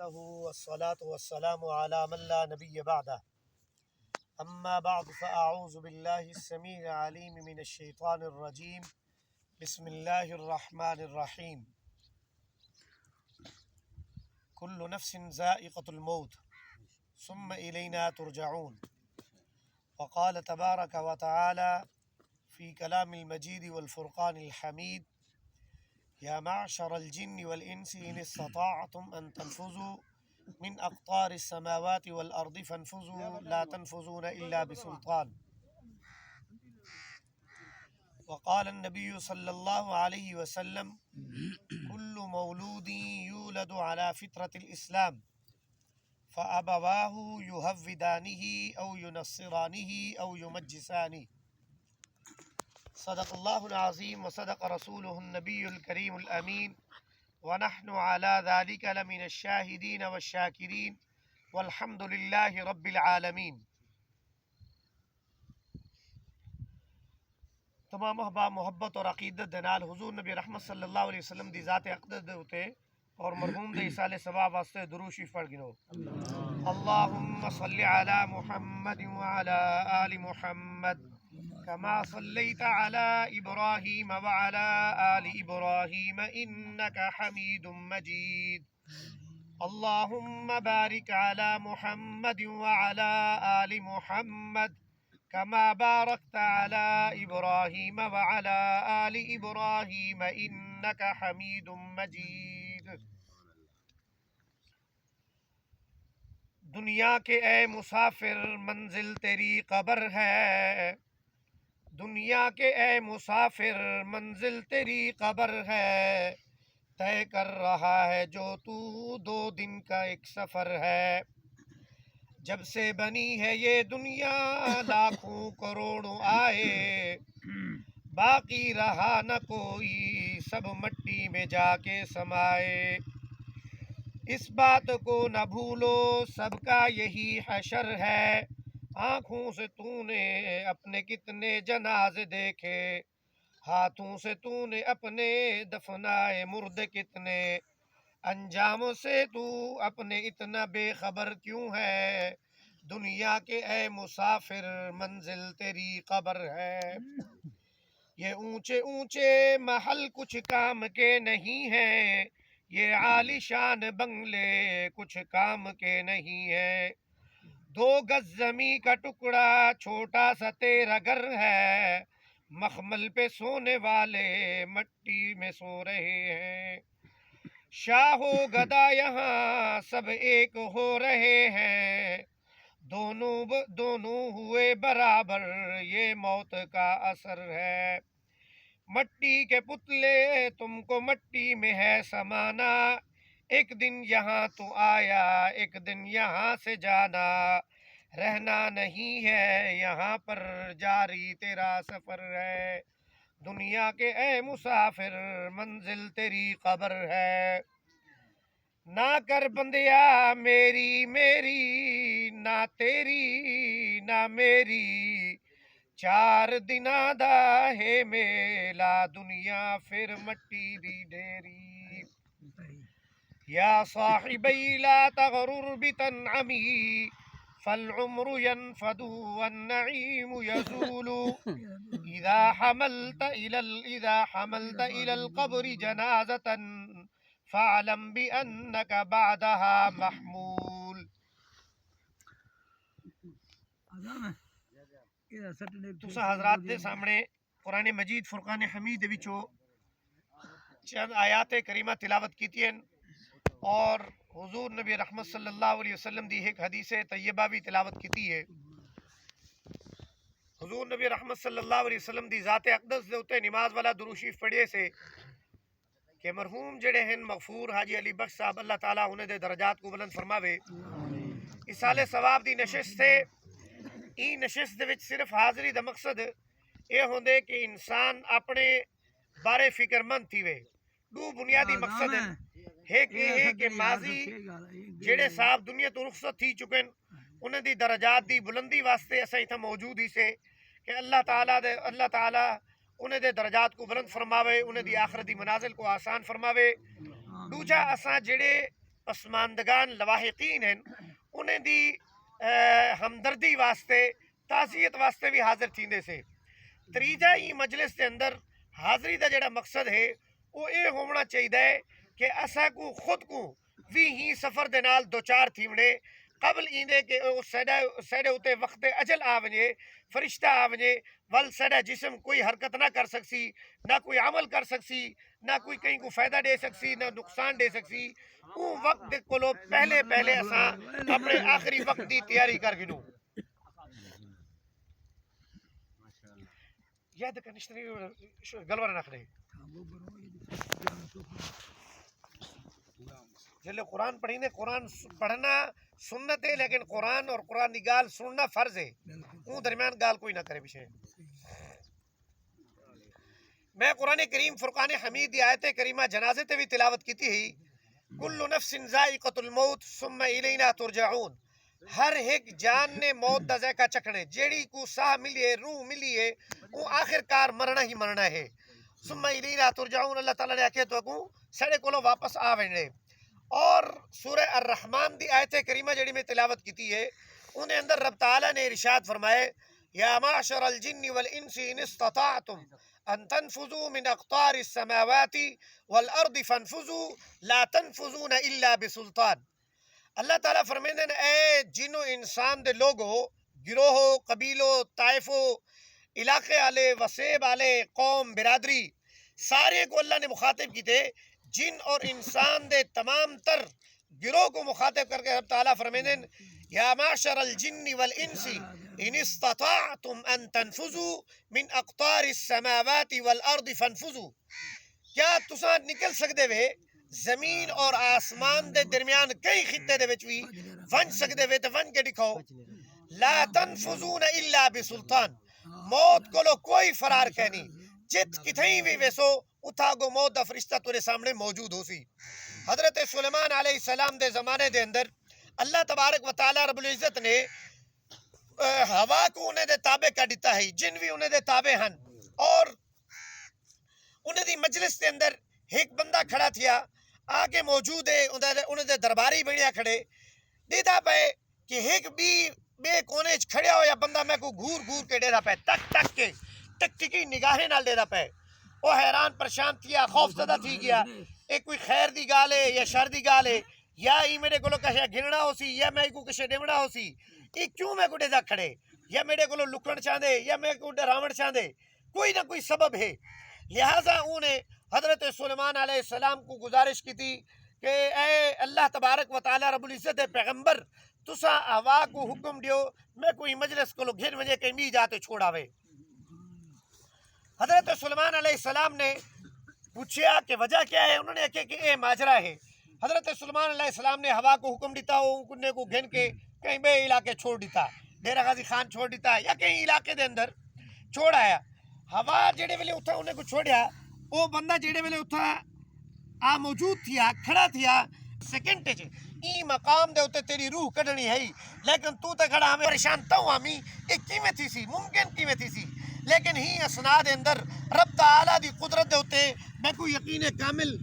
وحده والصلاة والسلام على من لا نبي بعده أما بعد فأعوذ بالله السميع العليم من الشيطان الرجيم بسم الله الرحمن الرحيم كل نفس ذائقة الموت ثم إلينا ترجعون وقال تبارك وتعالى في كلام المجيد والفرقان الحميد يا معشر الجن والإنس إن استطعتم أن تنفذوا من أقطار السماوات والأرض فانفذوا لا تنفذون إلا بسلطان وقال النبي صلى الله عليه وسلم كل مولود يولد على فطرة الإسلام فأبواه يهودانه أو ينصرانه أو يمجسانه صدق الله العظيم وصدق رسوله النبي الكريم الأمين ونحن على ذلك لمن الشاهدين والشاكرين والحمد لله رب العالمین۔ تمام احباب محبت اور عقیدت دے نال حضور نبی رحمت صلی اللہ علیہ وسلم دی ذات اقدس دے اتے اور مرحوم دے اصال ثواب واسطے درود شریف پڑھ گنو۔ اللہم صلی علی محمد وعلی آل محمد كما صليت على إبراهيم وعلى آل إبراهيم إنك حميد مجيد اللهم بارك على محمد وعلى آل محمد كما باركت على إبراهيم وعلى آل إبراهيم إنك حميد مجيد۔ دنیا کے اے مسافر منزل تیری قبر ہے، دنیا کے اے مسافر منزل تیری قبر ہے، طے کر رہا ہے جو تو 2 دن کا ایک سفر ہے۔ جب سے بنی ہے یہ دنیا لاکھوں کروڑوں آئے، باقی رہا نہ کوئی سب مٹی میں جا کے سمائے۔ اس بات کو نہ بھولو سب کا یہی حشر ہے، آنکھوں سے تو نے اپنے کتنے جنازے دیکھے، ہاتھوں سے تو نے اپنے دفنائے مردے کتنے، انجام سے تو اپنے اتنا بے خبر کیوں ہے، دنیا کے اے مسافر منزل تیری قبر ہے۔ یہ اونچے اونچے محل کچھ کام کے نہیں ہیں، یہ عالی شان بنگلے کچھ کام کے نہیں ہیں، 2 گز زمیں کا ٹکڑا چھوٹا سا تیرا گھر ہے، مخمل پہ سونے والے مٹی میں سو رہے ہیں، شاہ و گدا یہاں سب ایک ہو رہے ہیں، دونوں ہوئے برابر یہ موت کا اثر ہے، مٹی کے پتلے تم کو مٹی میں ہے سمانا، ایک دن یہاں تو آیا ایک دن یہاں سے جانا، رہنا نہیں ہے یہاں پر جاری تیرا سفر ہے، دنیا کے اے مسافر منزل تیری قبر ہے۔ نہ کر بندیا میری میری نہ تیری نہ میری، 4 دناں دا ہے میلا دنیا پھر مٹی دی ڈھیری، یا صاحبی لا تغرر بتنعمی فالعمر ينفد والنعيم يزول، اذا حملت الى القبر جنازة فاعلم بأنك بعدها محمول۔ تسا حضرات دے سامنے قرآن مجید فرقان حمید وچوں چند آیات کریمہ تلاوت کیتی ہیں اور حضور نبی رحمت صلی اللہ علیہ وسلم دی ایک حدیث طیبہ بھی تلاوت کیتی ہے۔ حضور نبی رحمت صلی اللہ علیہ وسلم دی ذات اقدس دے اتے نماز والا درود شریف پڑھے سے کہ مرحوم جڑے ہیں مغفور حاجی علی بخش صاحب اللہ تعالیٰ انہیں دے درجات کو بلند فرماوے، اصال ثواب دی نشست سے ای نشست دے وچ صرف حاضری دا مقصد اے ہوندے کہ انسان اپنے بارے فکر مند تھی وے، 2 بنیادی مقصد ہیں، ایک یہ ہے کہ ماضی جڑے صاحب دنیا تو رخصت تھی چکن انہیں دی درجات دی بلندی واسطے اسا ایتھا موجود ہی سے کہ اللہ تعالیٰ انہیں دے درجات کو بلند فرماوے، انہیں دی آخرت دی منازل کو آسان فرماوے۔ دوجا اساں جڑے پسماندگان لواحقین ہیں انہیں دی ہمدردی واسطے تعزیت واسطے بھی حاضر تھیندے سے۔ تریجا ہی مجلس کے اندر حاضری دا جڑا مقصد ہے وہ یہ ہونا چاہیے کہ اسا کو خود کو بھی ہی سفر دے نال دوچار تھیونے قبل ایندے کہ سیڈے اتے وقت اجل آ ونجے، فرشتہ آ ونجے، ول سیڈا جسم کوئی حرکت نہ کر سکسی، نہ کوئی عمل کر سکسی، نہ کوئی کہیں کو فائدہ دے سکسی، نہ نقصان دے سکسی۔ وہ وقت کو پہلے اساں اپنے آخری وقت دی تیاری کر گنوں۔ یاد کنشتری گلور رکھ رہے جلے قرآن پڑھی نے، قرآن پڑھنا سنت ہے، لیکن قرآن اور قرآن دی گال سننا فرض ہے، اون درمیان گال کوئی نہ کرے پیچھے۔ میں قرآن کریم فرقان حمید دی آیت کریمہ جنازے تے بھی تلاوت کیتی ہی، کل نفس ذائقۃ الموت ثم الینا ترجعون، ہر ایک جان نے موت دا ذائقہ چکھنے، جیڑی کو ساہ ملیے، روح ملیے، وہ آخر کار مرنا ہی مرنا ہے۔ ثم الینا ترجعون، اللہ تعالیٰ نے آکھے تو کو سڑے کولو واپس آ وینے۔ اور سورہ الرحمن دی آیت کریمہ جڑی میں تلاوت کیتی ہے انہیں اندر رب تعالیٰ نے ارشاد فرمائے، یا معشر الجن والانس ان استطاعتم ان تنفذوا من اقطار السماوات والارض فانفذوا لا تنفذون الا بسلطان۔ اللہ تعالیٰ فرمیندے نے اے جن و انسان دے لوگو، گروہو، قبیلو، طائفو، علاقے والے، وسیب والے، قوم، برادری، سارے کو اللہ نے مخاطب کی تھے، جن اور انسان دے تمام تر گروہ کو مخاطب کر کے رب تعالیٰ فرمیندے یا معشر الجن والانس ان استطاعتم ان تنفذوا من اقطار السماوات والارض فانفذوا، کیا تساں نکل سکدے وے زمین اور آسمان دے درمیان کئی خطے دے وچ بھی ون سکدے وے تے ون کے دکھاؤ۔ لا تنفذون الا بسلطان، موت کو لو کوئی فرار کہنی، جت کتھیں بھی ویسو اتھا گو موت دا فرشتہ تورے سامنے موجود ہو سی۔ حضرت سلیمان علیہ السلام دے زمانے دے اندر اللہ تبارک و تعالی رب العزت نے ہوا کو انہیں دے تابع کر دیتا ہے، جن بھی انہیں دے تابع ہن، اور انہیں دی مجلس دے اندر ایک بندہ کھڑا تھیا آگے موجود ہے، انہیں دے درباری بنیا کھڑے دیتا پہ کہ ایک بھی بے کونے کھڑیا ہو یا بندہ میں کو گھور گھور کے دیتا پہ، تک تک کے ٹک ٹکی نگاہیں نال دیتا پہ۔ وہ حیران پریشان تھیا، خوف زدہ تھی گیا، ایک کوئی خیر دی گال ہے یا شر دی گال ہے، یا ای میرے کو کشے گھننا ہو سی یا میں کو کشے ڈمڑا ہو سی، ای کیوں میں کو دیتا کھڑے، یا میرے کو لکڑ چاندے یا میں کو ڈراون چاندے، کوئی نہ کوئی سبب ہے۔ لہٰذا انہیں حضرت سلیمان علیہ السلام کو گزارش کی تھی کہ اے اللہ تبارک و تعالی رب العزت پیغمبر تسا ہوا کو حکم دیو میں کوئی مجلس کو گھر وجے کہیں بھی جاتے چھوڑاوے۔ حضرت سلیمان علیہ السلام نے پوچھا کہ وجہ کیا ہے، انہوں نے کہا کہ اے ماجرا ہے۔ حضرت سلیمان علیہ السلام نے ہوا کو حکم دیتا انہیں کو گھن کے کہیں بے علاقے چھوڑ دیتا، ڈیرہ غازی خان چھوڑ دیتا یا کہیں علاقے دے اندر چھوڑ آیا۔ ہوا جڑے ویلے اتھا انہیں کو چھوڑیا، وہ بندہ جڑے ویلے اتھا آ موجود تھیا، کھڑا تھیا، سیکنڈ ٹے ای مقام دے ہوتے تیری روح کڑنی ہے، لیکن تو تے کھڑا ہمیں پریشان تو ہمیں ایک کیویں تھی سی، ممکن کیویں تھی سی، لیکن ہی اسنا دے اندر رب تعالیٰ دی قدرت دے ہوتے میں کوئی یقین کامل